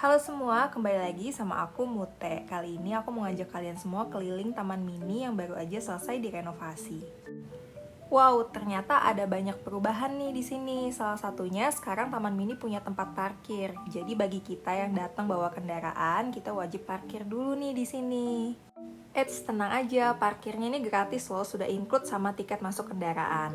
Halo semua, kembali lagi sama aku Mute. Kali ini aku mau ngajak kalian semua keliling taman mini yang baru aja selesai direnovasi. Wow, ternyata ada banyak perubahan nih di sini. Salah satunya sekarang taman mini punya tempat parkir. Jadi bagi kita yang datang bawa kendaraan, kita wajib parkir dulu nih di sini. Eits, tenang aja, parkirnya ini gratis loh, sudah include sama tiket masuk kendaraan.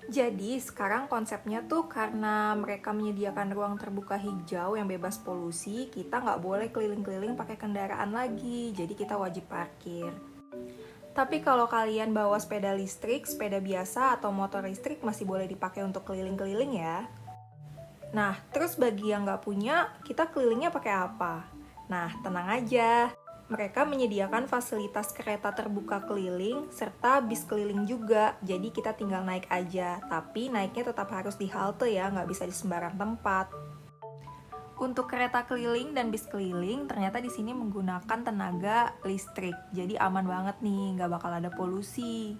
Jadi sekarang konsepnya tuh karena mereka menyediakan ruang terbuka hijau yang bebas polusi, kita nggak boleh keliling-keliling pakai kendaraan lagi, jadi kita wajib parkir. Tapi kalau kalian bawa sepeda listrik, sepeda biasa, atau motor listrik masih boleh dipakai untuk keliling-keliling ya. Nah, terus bagi yang nggak punya, kita kelilingnya pakai apa? Nah, tenang aja. Mereka menyediakan fasilitas kereta terbuka keliling, serta bis keliling juga. Jadi kita tinggal naik aja. Tapi naiknya tetap harus di halte ya, nggak bisa di sembarang tempat. Untuk kereta keliling dan bis keliling, ternyata di sini menggunakan tenaga listrik. Jadi aman banget nih, nggak bakal ada polusi.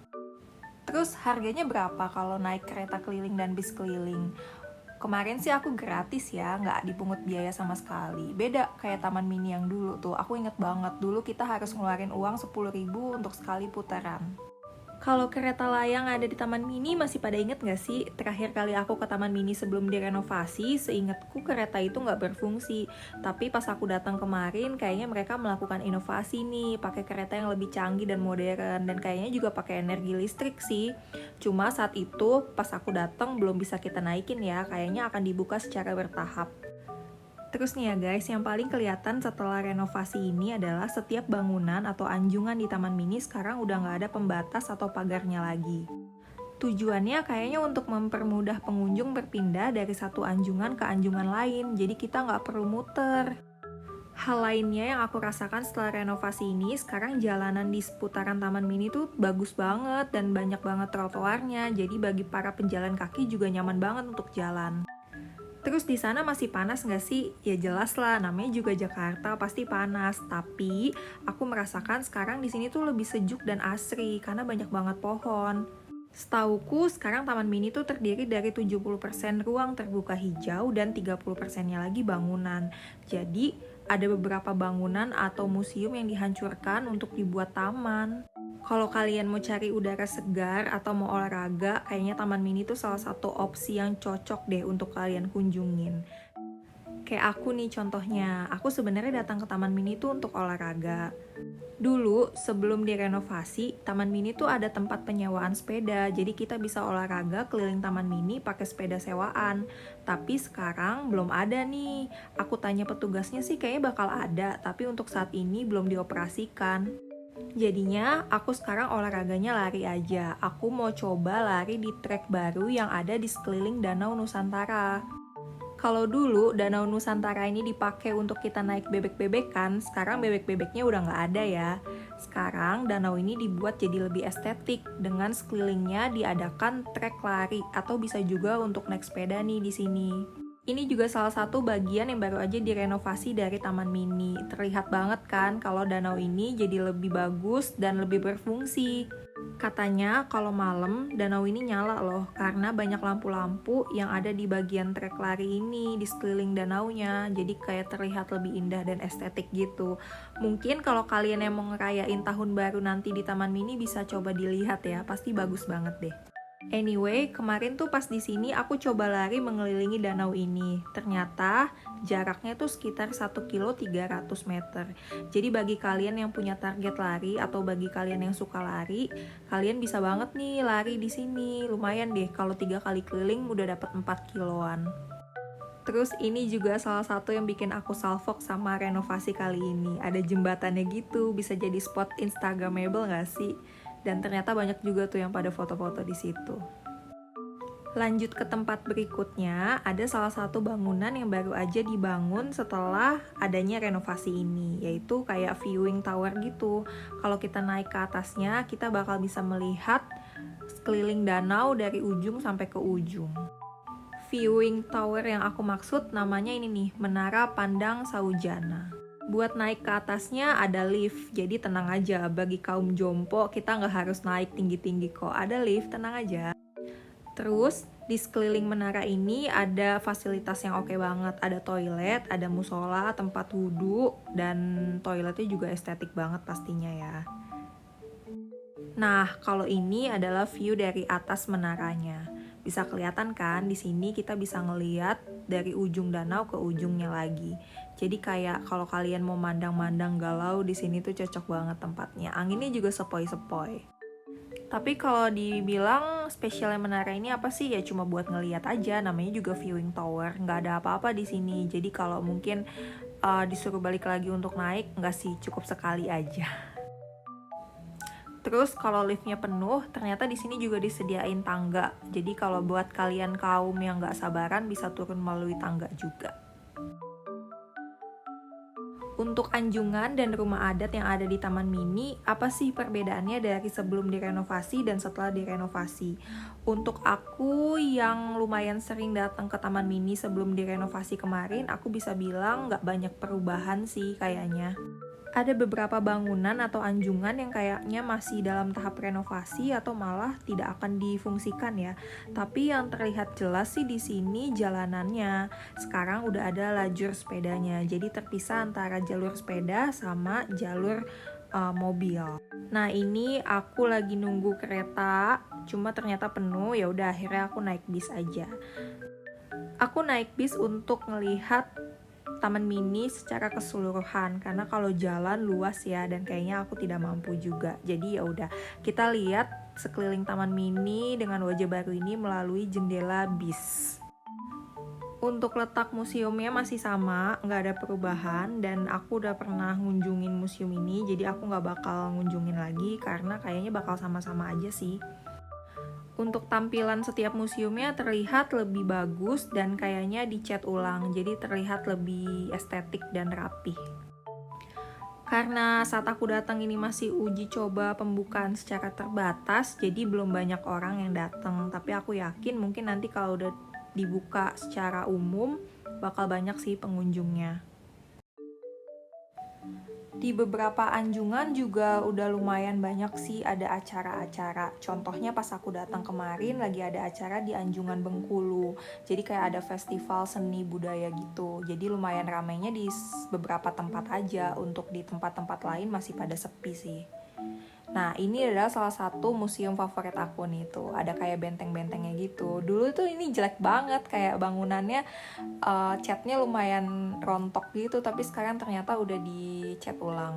Terus harganya berapa kalau naik kereta keliling dan bis keliling? Kemarin sih aku gratis ya, nggak dipungut biaya sama sekali. Beda kayak taman mini yang dulu tuh, aku inget banget. Dulu kita harus ngeluarin uang 10.000 untuk sekali putaran. Kalau kereta layang ada di taman mini masih pada inget nggak sih? Terakhir kali aku ke taman mini sebelum direnovasi, seingatku kereta itu nggak berfungsi. Tapi pas aku datang kemarin, kayaknya mereka melakukan inovasi nih, pakai kereta yang lebih canggih dan modern, dan kayaknya juga pakai energi listrik sih. Cuma saat itu pas aku datang belum bisa kita naikin ya, kayaknya akan dibuka secara bertahap. Terus nih ya guys, yang paling kelihatan setelah renovasi ini adalah setiap bangunan atau anjungan di taman mini sekarang udah nggak ada pembatas atau pagarnya lagi. Tujuannya kayaknya untuk mempermudah pengunjung berpindah dari satu anjungan ke anjungan lain, jadi kita nggak perlu muter. Hal lainnya yang aku rasakan setelah renovasi ini, sekarang jalanan di seputaran taman mini tuh bagus banget dan banyak banget trotoarnya, jadi bagi para penjalan kaki juga nyaman banget untuk jalan. Terus di sana masih panas nggak sih? Ya jelas lah, namanya juga Jakarta pasti panas. Tapi aku merasakan sekarang di sini tuh lebih sejuk dan asri karena banyak banget pohon. Setauku sekarang taman mini tuh terdiri dari 70% ruang terbuka hijau dan 30%-nya lagi bangunan. Jadi ada beberapa bangunan atau museum yang dihancurkan untuk dibuat taman. Kalau kalian mau cari udara segar atau mau olahraga, kayaknya taman mini tuh salah satu opsi yang cocok deh untuk kalian kunjungin. Kayak aku nih contohnya, aku sebenarnya datang ke taman mini tuh untuk olahraga. Dulu, sebelum direnovasi, taman mini tuh ada tempat penyewaan sepeda, jadi kita bisa olahraga keliling taman mini pakai sepeda sewaan. Tapi sekarang belum ada nih. Aku tanya petugasnya sih kayaknya bakal ada, tapi untuk saat ini belum dioperasikan. Jadinya aku sekarang olahraganya lari aja. Aku mau coba lari di trek baru yang ada di sekeliling Danau Nusantara. Kalau dulu Danau Nusantara ini dipakai untuk kita naik bebek-bebekan, sekarang bebek-bebeknya udah nggak ada ya. Sekarang danau ini dibuat jadi lebih estetik, dengan sekelilingnya diadakan trek lari atau bisa juga untuk naik sepeda nih di sini. Ini juga salah satu bagian yang baru aja direnovasi dari taman mini. Terlihat banget kan kalau danau ini jadi lebih bagus dan lebih berfungsi. Katanya kalau malam danau ini nyala loh karena banyak lampu-lampu yang ada di bagian trek lari ini di sekeliling danaunya. Jadi kayak terlihat lebih indah dan estetik gitu. Mungkin kalau kalian yang mau ngerayain tahun baru nanti di taman mini bisa coba dilihat ya, pasti bagus banget deh. Anyway, kemarin tuh pas di sini aku coba lari mengelilingi danau ini. Ternyata jaraknya tuh sekitar 1 kilo 300 meter. Jadi bagi kalian yang punya target lari atau bagi kalian yang suka lari, kalian bisa banget nih lari di sini. Lumayan deh kalau 3 kali keliling udah dapat 4 kiloan. Terus ini juga salah satu yang bikin aku salfok sama renovasi kali ini. Ada jembatannya gitu, bisa jadi spot instagramable gak sih? Dan ternyata banyak juga tuh yang pada foto-foto di situ. Lanjut ke tempat berikutnya, ada salah satu bangunan yang baru aja dibangun setelah adanya renovasi ini, yaitu kayak viewing tower gitu. Kalau kita naik ke atasnya, kita bakal bisa melihat sekeliling danau dari ujung sampai ke ujung. Viewing tower yang aku maksud namanya ini nih, Menara Pandang Saujana. Buat naik ke atasnya ada lift, jadi tenang aja, bagi kaum jompo kita nggak harus naik tinggi-tinggi kok, ada lift, tenang aja. Terus di sekeliling menara ini ada fasilitas yang oke banget. Ada toilet, ada musola, tempat wudhu, dan toiletnya juga estetik banget pastinya ya. Nah, kalau ini adalah view dari atas menaranya. Bisa kelihatan kan, di sini kita bisa ngeliat dari ujung danau ke ujungnya lagi. Jadi kayak kalau kalian mau mandang-mandang galau, di sini tuh cocok banget tempatnya. Anginnya juga sepoi-sepoi. Tapi kalau dibilang spesialnya menara ini apa sih, ya cuma buat ngeliat aja, namanya juga viewing tower, nggak ada apa-apa di sini. Jadi kalau mungkin disuruh balik lagi untuk naik, nggak sih, cukup sekali aja. Terus kalau liftnya penuh, ternyata di sini juga disediain tangga. Jadi kalau buat kalian kaum yang nggak sabaran bisa turun melalui tangga juga. Untuk anjungan dan rumah adat yang ada di Taman Mini, apa sih perbedaannya dari sebelum direnovasi dan setelah direnovasi? Untuk aku yang lumayan sering datang ke Taman Mini sebelum direnovasi kemarin, aku bisa bilang nggak banyak perubahan sih kayaknya. Ada beberapa bangunan atau anjungan yang kayaknya masih dalam tahap renovasi atau malah tidak akan difungsikan ya. Tapi yang terlihat jelas sih di sini jalanannya. Sekarang udah ada lajur sepedanya. Jadi terpisah antara jalur sepeda sama jalur mobil. Nah, ini aku lagi nunggu kereta, cuma ternyata penuh. Ya udah akhirnya aku naik bis aja. Aku naik bis untuk ngelihat Taman Mini secara keseluruhan, karena kalau jalan luas ya dan kayaknya aku tidak mampu juga. Jadi ya udah, kita lihat sekeliling Taman Mini dengan wajah baru ini melalui jendela bis. Untuk letak museumnya masih sama, nggak ada perubahan, dan aku udah pernah ngunjungin museum ini, jadi aku nggak bakal ngunjungin lagi karena kayaknya bakal sama-sama aja sih. Untuk tampilan setiap museumnya terlihat lebih bagus dan kayaknya dicat ulang, jadi terlihat lebih estetik dan rapih. Karena saat aku datang ini masih uji coba pembukaan secara terbatas, jadi belum banyak orang yang datang. Tapi aku yakin mungkin nanti kalau udah dibuka secara umum, bakal banyak sih pengunjungnya. Di beberapa anjungan juga udah lumayan banyak sih ada acara-acara. Contohnya pas aku datang kemarin lagi ada acara di Anjungan Bengkulu. Jadi kayak ada festival seni budaya gitu. Jadi lumayan ramainya di beberapa tempat aja. Untuk di tempat-tempat lain masih pada sepi sih. Nah, ini adalah salah satu museum favorit aku nih tuh. Ada kayak benteng-bentengnya gitu. Dulu tuh ini jelek banget, kayak bangunannya catnya lumayan rontok gitu, tapi sekarang ternyata udah dicat ulang.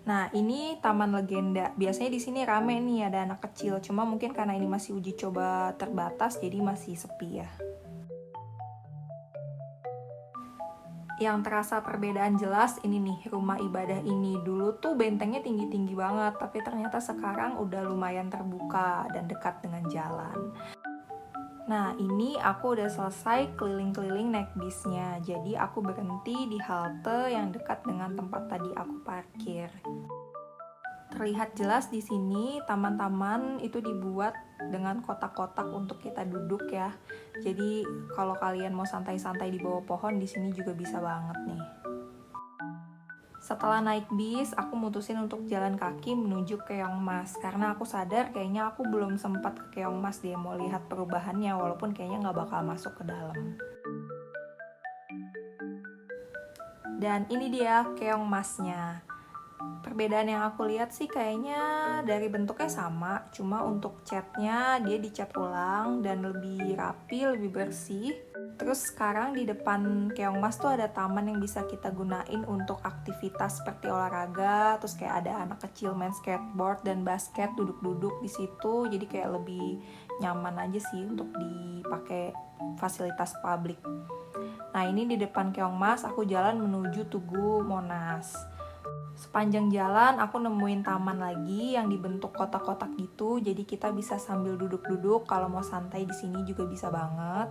Nah, ini Taman Legenda. Biasanya di sini rame nih, ada anak kecil. Cuma mungkin karena ini masih uji coba terbatas, jadi masih sepi ya. Yang terasa perbedaan jelas ini nih, rumah ibadah ini. Dulu tuh bentengnya tinggi-tinggi banget, tapi ternyata sekarang udah lumayan terbuka dan dekat dengan jalan. Nah, ini aku udah selesai keliling-keliling naik bisnya. Jadi aku berhenti di halte yang dekat dengan tempat tadi aku parkir. Terlihat jelas di sini taman-taman itu dibuat dengan kotak-kotak untuk kita duduk ya. Jadi kalau kalian mau santai-santai di bawah pohon, di sini juga bisa banget nih. Setelah naik bis, aku mutusin untuk jalan kaki menuju Keongmas karena aku sadar kayaknya aku belum sempat ke Keongmas deh, mau lihat perubahannya walaupun kayaknya nggak bakal masuk ke dalam. Dan ini dia Keongmasnya. Perbedaan yang aku lihat sih kayaknya dari bentuknya sama, cuma untuk catnya dia dicat ulang dan lebih rapi, lebih bersih. Terus sekarang di depan Keongmas tuh ada taman yang bisa kita gunain untuk aktivitas seperti olahraga. Terus kayak ada anak kecil main skateboard dan basket duduk-duduk di situ. Jadi kayak lebih nyaman aja sih untuk dipakai fasilitas publik. Nah, ini di depan Keongmas aku jalan menuju Tugu Monas. Sepanjang jalan aku nemuin taman lagi yang dibentuk kotak-kotak gitu. Jadi kita bisa sambil duduk-duduk, kalau mau santai di sini juga bisa banget.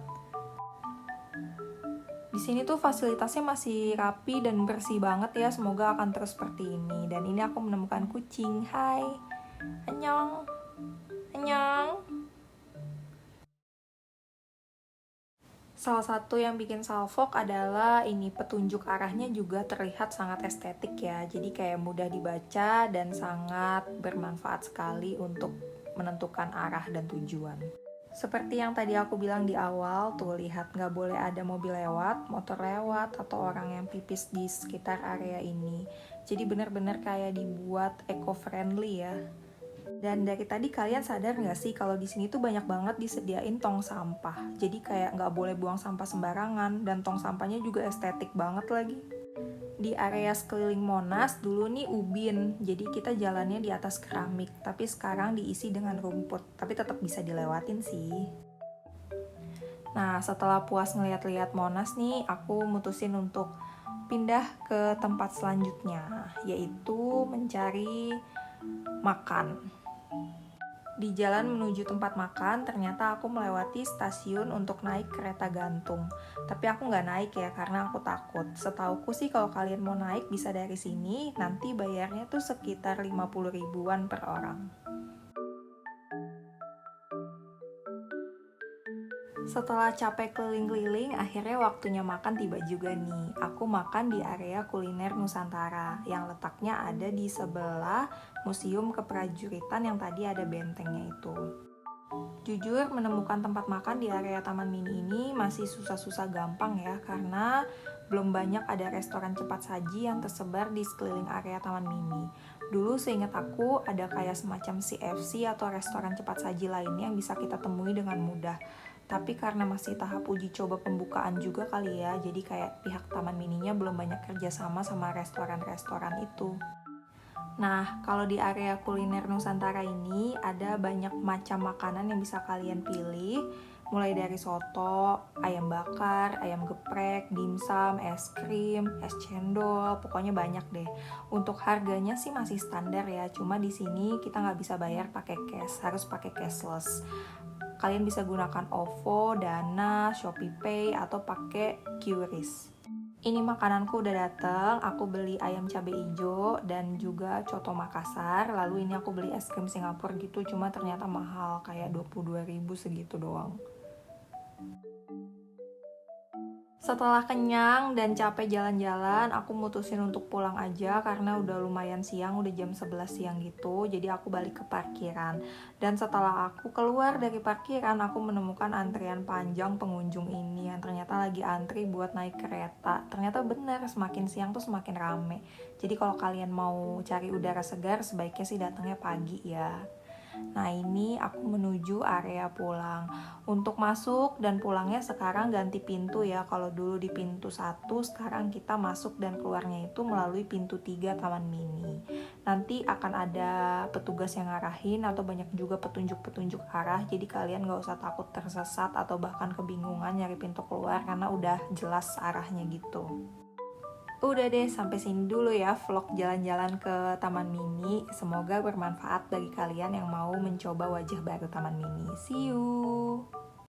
Di sini tuh fasilitasnya masih rapi dan bersih banget ya. Semoga akan terus seperti ini. Dan ini aku menemukan kucing. Hai. Annyeong. Annyeong. Salah satu yang bikin salfok adalah ini, petunjuk arahnya juga terlihat sangat estetik ya. Jadi kayak mudah dibaca dan sangat bermanfaat sekali untuk menentukan arah dan tujuan. Seperti yang tadi aku bilang di awal, tuh lihat nggak boleh ada mobil lewat, motor lewat, atau orang yang pipis di sekitar area ini. Jadi benar-benar kayak dibuat eco-friendly ya. Dan dari tadi kalian sadar nggak sih kalau di sini tuh banyak banget disediain tong sampah. Jadi kayak nggak boleh buang sampah sembarangan dan tong sampahnya juga estetik banget lagi. Di area sekeliling Monas dulu nih ubin, jadi kita jalannya di atas keramik, tapi sekarang diisi dengan rumput, tapi tetap bisa dilewatin sih. Nah, setelah puas ngeliat-liat Monas nih, aku mutusin untuk pindah ke tempat selanjutnya, yaitu mencari makan. Di jalan menuju tempat makan, ternyata aku melewati stasiun untuk naik kereta gantung. Tapi aku nggak naik ya, karena aku takut. Setauku sih kalau kalian mau naik bisa dari sini, nanti bayarnya tuh sekitar 50 ribuan per orang. Setelah capek keliling-keliling, akhirnya waktunya makan tiba juga nih. Aku makan di area kuliner Nusantara yang letaknya ada di sebelah Museum Keprajuritan yang tadi ada bentengnya itu. Jujur, menemukan tempat makan di area Taman Mini ini masih susah-susah gampang ya, karena belum banyak ada restoran cepat saji yang tersebar di sekeliling area Taman Mini. Dulu seingat aku ada kayak semacam CFC atau restoran cepat saji lainnya yang bisa kita temui dengan mudah. Tapi karena masih tahap uji coba pembukaan juga kali ya, jadi kayak pihak Taman Mininya belum banyak kerjasama sama restoran-restoran itu. Nah, kalau di area kuliner Nusantara ini ada banyak macam makanan yang bisa kalian pilih, mulai dari soto, ayam bakar, ayam geprek, dimsum, es krim, es cendol, pokoknya banyak deh. Untuk harganya sih masih standar ya, cuma di sini kita nggak bisa bayar pakai cash, harus pakai cashless. Kalian bisa gunakan OVO, Dana, ShopeePay, atau pakai QRIS. Ini makananku udah dateng, aku beli ayam cabai hijau dan juga coto Makassar. Lalu ini aku beli es krim Singapura gitu, cuma ternyata mahal, kayak 22.000 segitu doang. Setelah kenyang dan capek jalan-jalan, aku mutusin untuk pulang aja karena udah lumayan siang, udah jam 11 siang gitu. Jadi aku balik ke parkiran. Dan setelah aku keluar dari parkiran, aku menemukan antrian panjang pengunjung ini yang ternyata lagi antri buat naik kereta. Ternyata bener, semakin siang tuh semakin rame. Jadi kalau kalian mau cari udara segar, sebaiknya sih datangnya pagi ya. Nah, ini aku menuju area pulang. Untuk masuk dan pulangnya sekarang ganti pintu ya. Kalau dulu di pintu 1, sekarang kita masuk dan keluarnya itu melalui pintu 3 Taman Mini. Nanti akan ada petugas yang ngarahin atau banyak juga petunjuk-petunjuk arah. Jadi kalian gak usah takut tersesat atau bahkan kebingungan nyari pintu keluar karena udah jelas arahnya gitu. Udah deh, sampai sini dulu ya vlog jalan-jalan ke Taman Mini. Semoga bermanfaat bagi kalian yang mau mencoba wajah baru Taman Mini. See you!